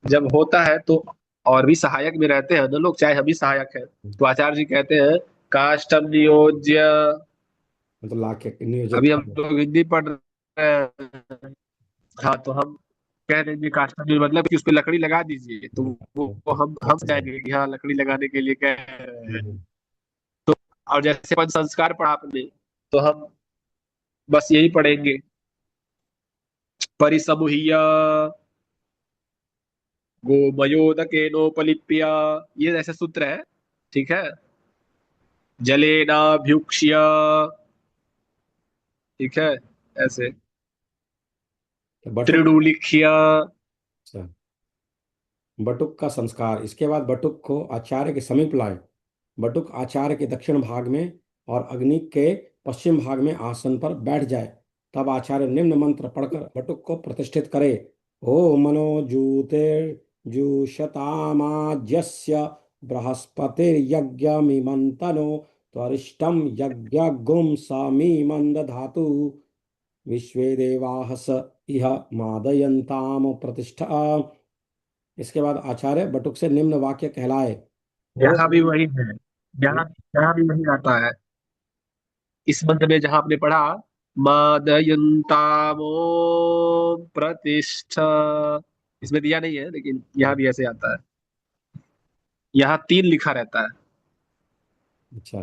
जब होता है तो और भी सहायक में रहते हैं ना लोग, चाहे हम भी सहायक हैं, तो आचार्य जी कहते हैं काष्ठम नियोज्य। मतलब ला के नियोजित अभी हम कर। लोग हिंदी पढ़ रहे हैं, हाँ, तो हम कह देंगे काष्ठम नियोज्य, मतलब कि उस पे लकड़ी लगा दीजिए, तो वो हम कहेंगे कि हाँ लकड़ी लगाने के लिए कह रहे हैं। और जैसे पंच संस्कार पढ़ा आपने, तो हम बस यही पढ़ेंगे, परिसमुह्य गोमयोदकेनोपलिप्य। ये ऐसे सूत्र है। ठीक है। जलेनाभ्युक्ष्य। ठीक है। ऐसे बटुक। त्रिडुलिख्य। अच्छा, बटुक का संस्कार। इसके बाद बटुक को आचार्य के समीप लाए। बटुक आचार्य के दक्षिण भाग में और अग्नि के पश्चिम भाग में आसन पर बैठ जाए। तब आचार्य निम्न मंत्र पढ़कर बटुक को प्रतिष्ठित करे। ओ मनोजूतेर्जुषतामाज्यस्य बृहस्पतिर्यज्ञमिमन्तनो त्वरिष्टं यज्ञगुं समीमन्दधातु विश्वे देवाः स इह मादयन्ताम प्रतिष्ठा। इसके बाद आचार्य बटुक से निम्न वाक्य कहलाए। यहाँ भी ओम। वही है। यहाँ यहाँ भी वही आता है इस मंत्र में, जहां आपने पढ़ा मादयन्तामो प्रतिष्ठा, इसमें दिया नहीं है लेकिन यहाँ भी ऐसे आता है। यहाँ 3 लिखा रहता है। अच्छा,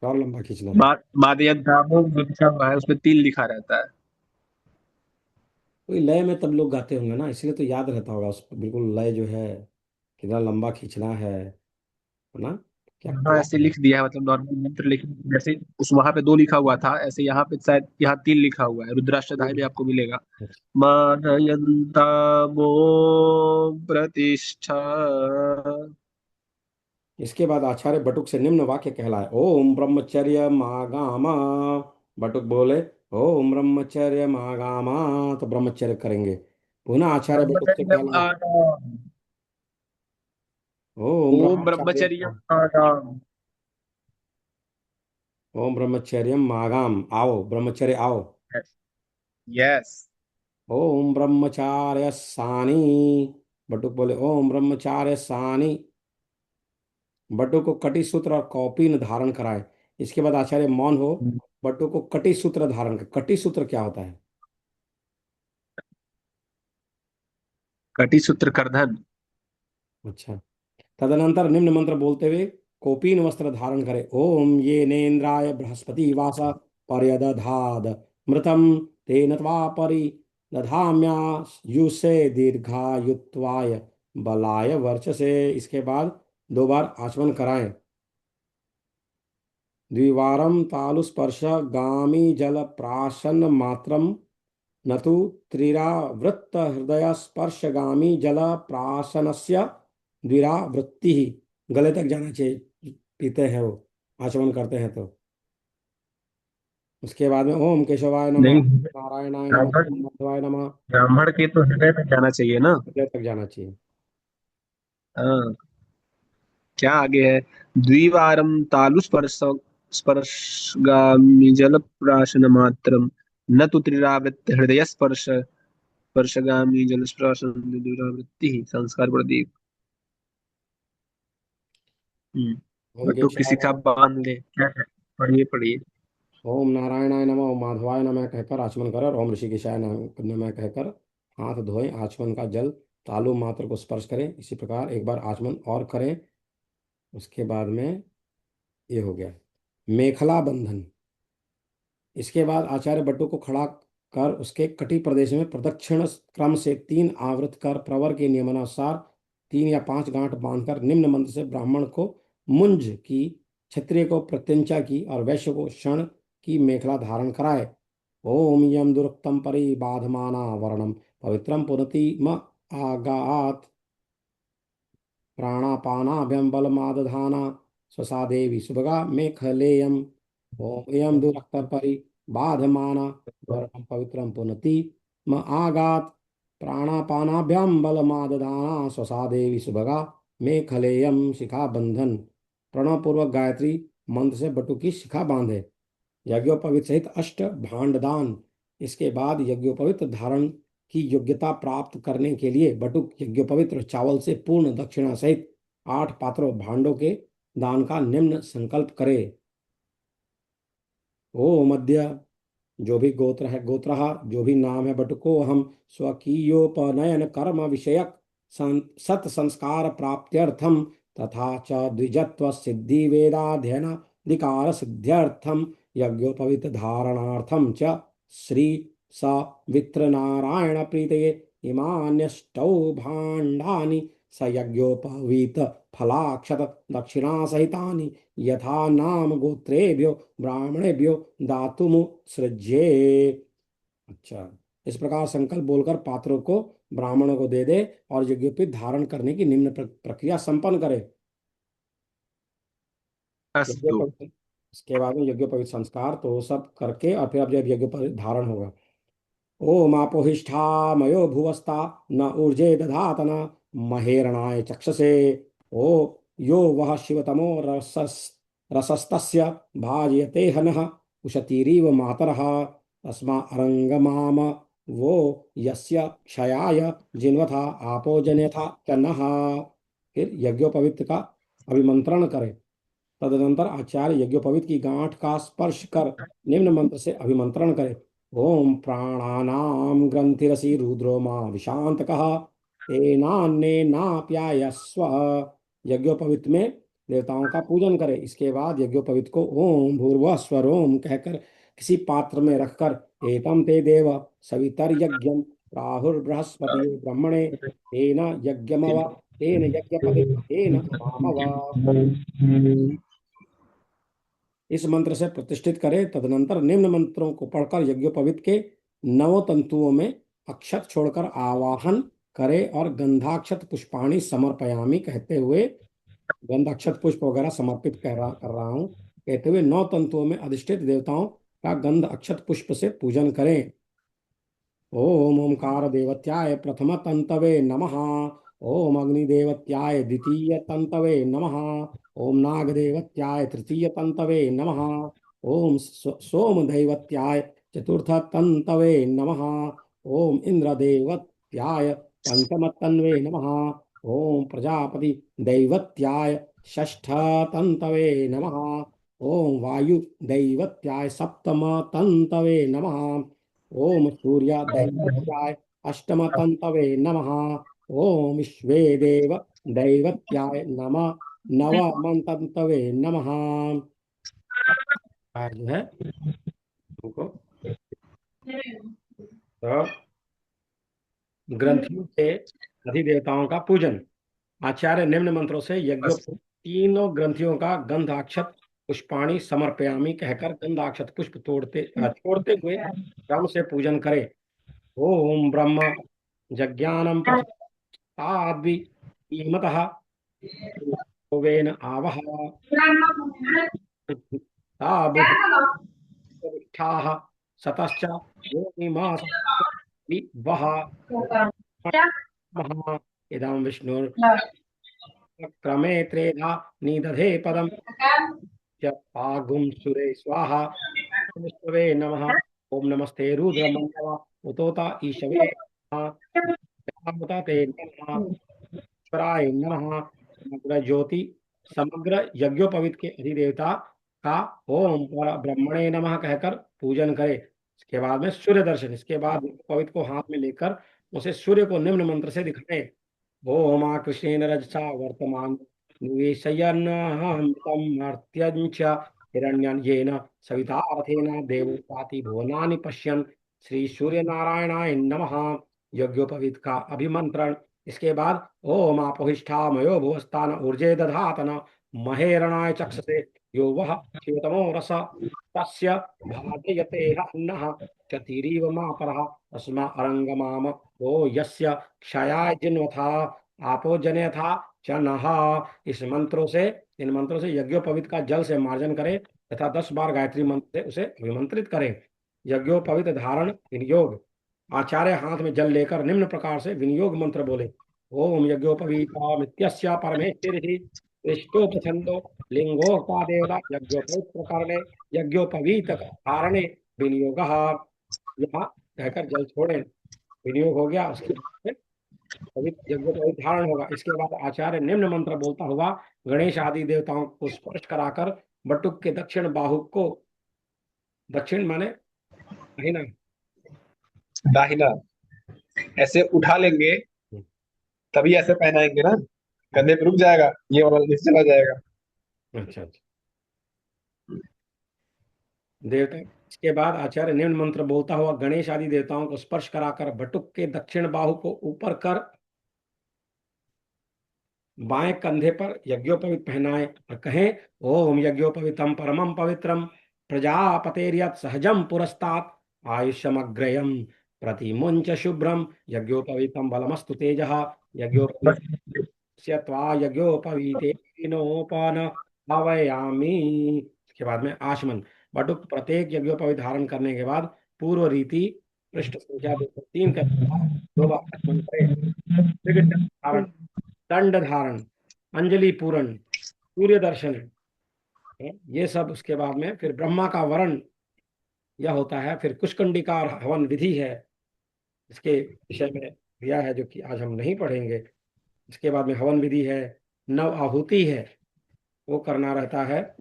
और लंबा खींचना है। मादयन्तामो जो लिखा हुआ है उसमें 3 लिखा रहता है। कोई लय में तब लोग गाते होंगे ना, इसलिए तो याद रहता होगा उस बिल्कुल लय जो है, कितना लंबा खींचना है ना। क्या यहाँ कला ऐसे है। लिख दिया है, मतलब नॉर्मल मंत्र लिख, जैसे उस वहां पे 2 लिखा हुआ था, ऐसे यहाँ पे शायद यहाँ 3 लिखा हुआ है। रुद्राष्टधाय में आपको मिलेगा मादयन्तामो प्रतिष्ठा। इसके बाद आचार्य बटुक से निम्न वाक्य कहलाए। ओम ब्रह्मचर्य मागामा। बटुक बोले ओम ब्रह्मचर्य मागामा, तो ब्रह्मचर्य करेंगे। पुनः आचार्य बटुक से ब्रह्मचर्यम कहलाए। आगाम। ओम ओम ब्रह्मचर्य। ब्रह्मचर्यम आगाम। ओम ब्रह्मचर्य मागाम, आओ ब्रह्मचर्य आओ। यस। ओम ब्रह्मचार्य सानी। बटुक बोले ओम ब्रह्मचार्य सानी। बटुक को कटी सूत्र और कौपीन धारण कराए। इसके बाद आचार्य मौन हो। बटुक को कटी सूत्र धारण कर। कटी सूत्र क्या होता है? कटी सूत्र करधन। अच्छा। तदनंतर निम्न मंत्र बोलते हुए कौपीन वस्त्र धारण करे। ओम ये नेन्द्राय बृहस्पति वासा पर्यदधाद मृतम तेन त्वा परि दधाम्यायुषे दीर्घायुत्वाय बलाय वर्चसे। इसके बाद 2 बार आचमन कराएं। द्विवारं तालुस्पर्श गामी जल प्राशन मात्रम न तो त्रिरावृत्त हृदय स्पर्शगामी जल प्राशनस्य द्विरावृत्ति ही। गले तक जाना चाहिए, पीते हैं वो, आचमन करते हैं तो। उसके बाद में ओम केशवाय नमः, नहीं, नारायणाय नमः, ब्राह्मण ओम माधवाय नमः, ब्राह्मण के तो हृदय तक जाना चाहिए ना। हृदय तक जाना चाहिए। हाँ, क्या आगे है? द्विवारं तालु स्पर्श स्पर्शगामि जल प्राशन मात्रम न तु त्रिरावृत्त हृदय स्पर्श स्पर्शगामि जल प्राशन द्विरावृत्ति संस्कार प्रदीप। ओम बटुक की केशवाय शिखा नमः, बांध ले, क्या है? पढ़िए पढ़िए। ओम नारायणाय नमः, ओम माधवाय नमः कहकर आचमन कर, और ओम ऋषिकेशाय नमः कहकर हाथ धोएं। आचमन का जल तालु मात्र को स्पर्श करें। इसी प्रकार 1 बार आचमन और करें। उसके बाद में ये हो गया मेखला बंधन। इसके बाद आचार्य बट्टू को खड़ा कर उसके कटी प्रदेश में प्रदक्षिण क्रम से 3 आवृत कर प्रवर के नियमानुसार 3 या 5 गांठ बांधकर निम्न मंत्र से ब्राह्मण को मुंज की, क्षत्रिय को प्रत्यंचा की और वैश्य को क्षण की मेखला धारण कराए। ओम यम दुरुक्तम परिबाधमाना वर्णम पवित्रम पुनति म आगात प्राणापानाभ्यं बलमादधाना स्वसा देवी सुभगा मेखलेयम्। ओम यम दुरक्त परिबाधमाना वर्णम पवित्रम पुनति म आगात प्राणापानाभ्याम बलमादधाना स्वसा देवी सुभगा मेखलेयम। शिखा बंधन। प्रणव पूर्वक गायत्री मंत्र से बटु की शिखा बांधे। यज्ञोपवीत सहित अष्ट भांडदान। इसके बाद यज्ञोपवीत धारण की योग्यता प्राप्त करने के लिए बटुक यज्ञोपवित्र चावल से पूर्ण दक्षिणा सहित 8 पात्रों भांडों के दान का निम्न संकल्प करे। ओ मध्य, जो भी गोत्र है, गोत्रहा जो भी नाम है बटुको, हम स्वकीयोपनयन कर्म विषयक सत संस्कार प्राप्त्यर्थम तथा च द्विजत्व सिद्धि वेदाध्ययन अधिकार सिद्ध्यर्थम यज्ञोपवित धारणार्थम च श्री सवित्र नारायण प्रीतये इमान्यष्टौ भाण्डानि स यज्ञोपवीत फलाक्षत दक्षिणा सहितानि यथा नाम गोत्रेभ्यो ब्राह्मणेभ्यो दातुमु सृज्ये। अच्छा, इस प्रकार संकल्प बोलकर पात्रों को ब्राह्मणों को दे दे और यज्ञोपवीत धारण करने की निम्न प्रक्रिया संपन्न करे। अस्तु। इसके बाद में यज्ञोपवीत संस्कार तो सब करके और फिर अब जब यज्ञोपवीत धारण होगा। ओम आपोहिष्ठामयो भुवस्ता न ऊर्जे दधात न महेरणाय चक्षसे। ओ यो वह शिवतमो रसस्तस्य भाजयते हनः उशतीरिव मातरः तस्मा अरंगमाम वो यस्य क्षयाय जिन्वथा आपो जनेथा च नः। फिर यज्ञोपवीत का अभिमंत्रण करें। तदनंतर आचार्य यज्ञोपवीत की गांठ का स्पर्श कर निम्न मंत्र से अभिमंत्रण करे। ओम प्राणानाम ग्रंथिरसी रुद्रो मां विशांत कहा तेनान्नेनाप्यायस्व। यज्ञोपवीत में देवताओं का पूजन करे। इसके बाद यज्ञोपवीत को ओम भूर्भुवः स्वः ओम कहकर किसी पात्र में रखकर एतम ते देव सवितर्यज्ञम प्राहुर्बृहस्पति ब्रह्मणे तेन यज्ञमव तेन यज्ञपति तेन अमामव। इस मंत्र से प्रतिष्ठित करें। तदनंतर निम्न मंत्रों को पढ़कर यज्ञोपवीत के 9 तंतुओं में अक्षत छोड़कर आवाहन करे और गंधाक्षत पुष्पाणि समर्पयामि कहते हुए, गंधाक्षत पुष्प वगैरह समर्पित कर रहा हूं कहते हुए 9 तंतुओं में अधिष्ठित देवताओं का गंध अक्षत पुष्प से पूजन करें। ओम ओंकार देवत्याय प्रथम तंतवे नमः। ओम अग्निदेवत्याय द्वितीय तंतवे नमः। ओम नागदेवत्याय तृतीय तंतवे नमः। ओम सोमदैवत्याय चतुर्थ तंतवे नमः। ओम इंद्रदेवत्याय पंचम तन्वे नमः। ओम प्रजापति दैवत्याय षष्ठ तंतवे नमः। ओम वायु दैवत्याय सप्तम तंतवे नमः। ओम सूर्य दैवत्याय अष्टम तंतवे नमः। ओम विश्वे देव दैवत्याय नमः नवम तंतवे नमः। आज जो है उनको तो ग्रंथियों के अधिदेवताओं का पूजन। आचार्य निम्न मंत्रों से यज्ञों तीनों ग्रंथियों का गंधाक्षत पुष्पाणि समर्पयामि कहकर गंधाक्षत पुष्प छोड़ते हुए क्रम से पूजन करे। ओम ब्रह्म जज्ञानम प्रसाद्विमतः वेन आवह ताबुष्ठाः सतश्च योनिमास वह महा इदं विष्णुर्क्रमे त्रेधा निदधे पदम पागुं सुरे स्वाहा विष्णवे नमः। ओम नमस्ते रुद्रमंडल उतोता ईशवे नमः ते नमः ईश्वराय नमः। समग्र ज्योति समग्र यज्ञोपवीत के अधिदेवता का ओम ब्रह्मणे नमः कहकर पूजन करे। इसके बाद में सूर्य दर्शन। इसके बाद पवित्र को हाथ में लेकर उसे सूर्य को निम्न मंत्र से दिखाए। ओम कृष्णेन रजसा वर्तमान निवेशयन्नहमर्त्यञ्च हिरण्यं येन सविता अर्थेन देवोपाति भुवनानि पश्यन् श्री सूर्य नारायणाय नमः। यज्ञोपवीत का अभिमंत्रण। इसके बाद ओम आपोहिष्ठा मयो भुवस्तान ऊर्जे दधातन महेरणाय चक्षसे यो वह शिवतमो रस तस्य भाजयते अन्नः चतीरीव मापरः तस्मा अरंगमाम ओ यस्य क्षयाय जिन्वथा आपो जनेथा च नः। इस मंत्रों से इन मंत्रों से यज्ञोपवीत का जल से मार्जन करें तथा 10 बार गायत्री मंत्र से उसे अभिमंत्रित करें। यज्ञोपवीत धारण विनियोग। आचार्य हाथ में जल लेकर निम्न प्रकार से विनियोग मंत्र बोले। ओम यज्ञोपवीतमित्यस्य परमेश्वरिः पृष्ठोपछन्दो लिंगोक्ता देवता यज्ञोपवीत प्रकारणे यज्ञोपवीत धारणे विनियोगः। यहाँ कहकर जल छोड़े विनियोग हो गया। उसके बाद पवित्र यज्ञोपवीत धारण होगा। इसके बाद आचार्य निम्न मंत्र बोलता हुआ गणेश आदि देवताओं को स्पर्श कराकर बटुक के दक्षिण बाहु को, दक्षिण माने दाहिना, दाहिना ऐसे उठा लेंगे तभी ऐसे पहनाएंगे ना, कंधे पे रुक जाएगा, ये वाला नीचे चला जाएगा। अच्छा अच्छा देवता। इसके बाद आचार्य निम्न मंत्र बोलता हुआ गणेश आदि देवताओं को स्पर्श कराकर बटुक के दक्षिण बाहु को ऊपर कर बाएं कंधे पर यज्ञोपवीत पहनाए और कहें ओम यज्ञोपवीतम परमं पवित्रम प्रजापतेर्यत् सहजम पुरस्तात् आयुष्यमग्रयम् प्रतिमुंच शुभ्रम यज्ञोपवीतम बलमस्तु तेजः यज्ञोपवीत त्वा यज्ञोपवीतेनोपन भावयामि। उसके बाद में आचमन। बटुक प्रत्येक यज्ञोपवीत धारण करने के बाद पूर्व रीति पृष्ठ संख्या 203 के अनुसार 2 बार आचमन करे। फिर दंड धारण, दंड धारण, अंजलि पूरण, सूर्य दर्शन, ये सब। उसके बाद में फिर ब्रह्मा का वरण यह होता है। फिर कुशकंडिका और हवन विधि है, इसके विषय में दिया है जो कि आज हम नहीं पढ़ेंगे। इसके बाद में हवन विधि है, नव आहुति है, वो करना रहता है।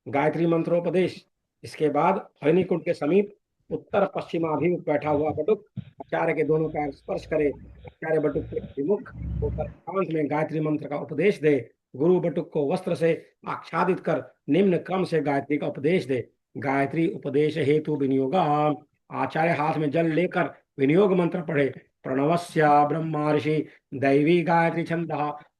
गायत्री मंत्रोपदेश। इसके बाद अग्निकुंड के समीप उत्तर पश्चिमाभिमुख बैठा हुआ बटुक आचार्य के दोनों पैर स्पर्श करे। आचार्य बटुक के विमुख होकर एकांत में गायत्री मंत्र का उपदेश दे। गुरु बटुक को वस्त्र से आच्छादित कर निम्न क्रम से गायत्री का उपदेश दे। गायत्री उपदेश हेतु विनियोग। आचार्य हाथ में जल लेकर विनियोग मंत्र पढ़े। प्रणवस्य ब्रह्मा ऋषि दैवी गायत्री छंद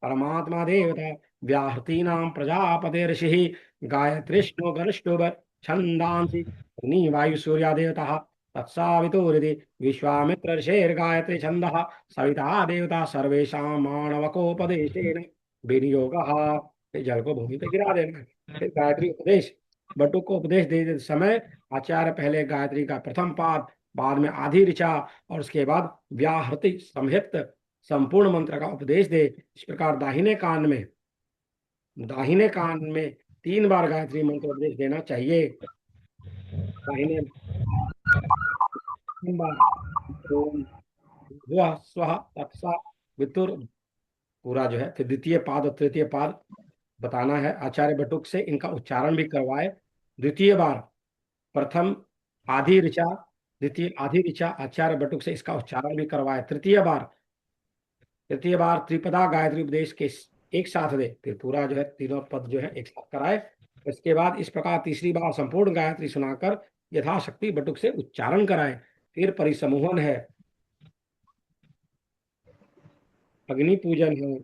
परमात्मा देवता व्याहृतीनां प्रजापते ऋषि गायत्रीष्णो गरुष्टोभ छंदांसि अग्नि वायु सूर्या देवता तत्सावितुरिति विश्वामित्र ऋषेर्गायत्री छंदः सविता देवता सर्वेषां माणवकोपदेशेन विनियोगः। फिर जल को भूमि पे गिरा देना। फिर गायत्री उपदेश। बटुक को उपदेश देते समय आचार्य पहले गायत्री का प्रथम पाद, बाद में आधी ऋचा और उसके बाद व्याहृति संहित संपूर्ण मंत्र का उपदेश दे। इस प्रकार दाहिने कान में 3 बार गायत्री मंत्र उपदेश देना चाहिए। दाहिने 3 बार ओम भुवः स्वः तत्सा वितुर पूरा जो है। फिर द्वितीय पाद और तृतीय पाद बताना है। आचार्य बटुक से इनका उच्चारण भी करवाए। द्वितीय बार प्रथम आधी ऋचा, द्वितीय आधी ऋचा आचार्य बटुक से इसका उच्चारण भी करवाए। तृतीय बार त्रिपदा गायत्री उपदेश के एक साथ दे। फिर पूरा जो है तीनों पद जो है एक साथ कराए। इसके बाद इस प्रकार तीसरी बार संपूर्ण गायत्री सुनाकर यथाशक्ति बटुक से उच्चारण कराए। फिर परिसमूहन है, अग्नि पूजन है,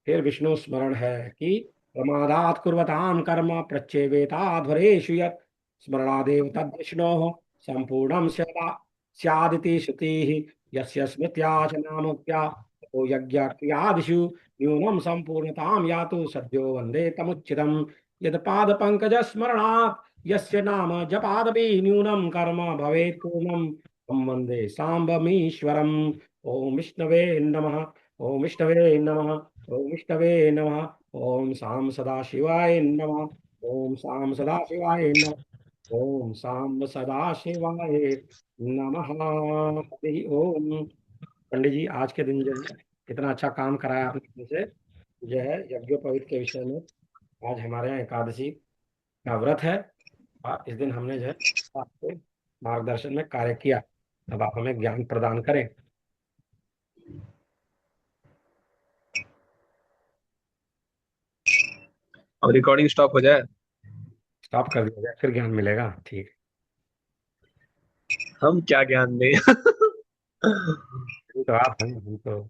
फिर विष्णु स्मरण है कि प्रमादात कुर्वताम कर्म प्रच्येवेताध्वरेषु यत् स्मरणादेव तद्विष्णोः संपूर्णं स्यादिति श्रुतिः यस्य स्मृत्या च नामोक्त्या ततो यज्ञक्रियादिषु न्यूनं संपूर्णतां यातु सद्यो वन्दे तमुच्चितम्। यत्पादपङ्कज स्मरणात् यस्य नाम जपादपि न्यूनं कर्म भवेत् पूर्णं तं वन्दे साम्बमीश्वरम्। ओम विष्णवे नमः। ओम विष्णवे नमः। ओम विष्णवे नमः। ओम साम सदाशिवाय नमः। ओम साम सदाशिवाय नमः। ओम साम सदाशिवाय नमः। हरि ओम। पंडित जी आज के दिन जो है इतना अच्छा काम कराया आपने हमसे, जो है यज्ञोपवीत के विषय में। आज हमारे यहाँ एकादशी का व्रत है और इस दिन हमने जो है आपको मार्गदर्शन में कार्य किया। अब आप हमें ज्ञान प्रदान करें। अब रिकॉर्डिंग स्टॉप हो जाए। स्टॉप कर दिया जाए फिर ज्ञान मिलेगा। ठीक हम क्या ज्ञान दें। है। तो आप हैं, हम तो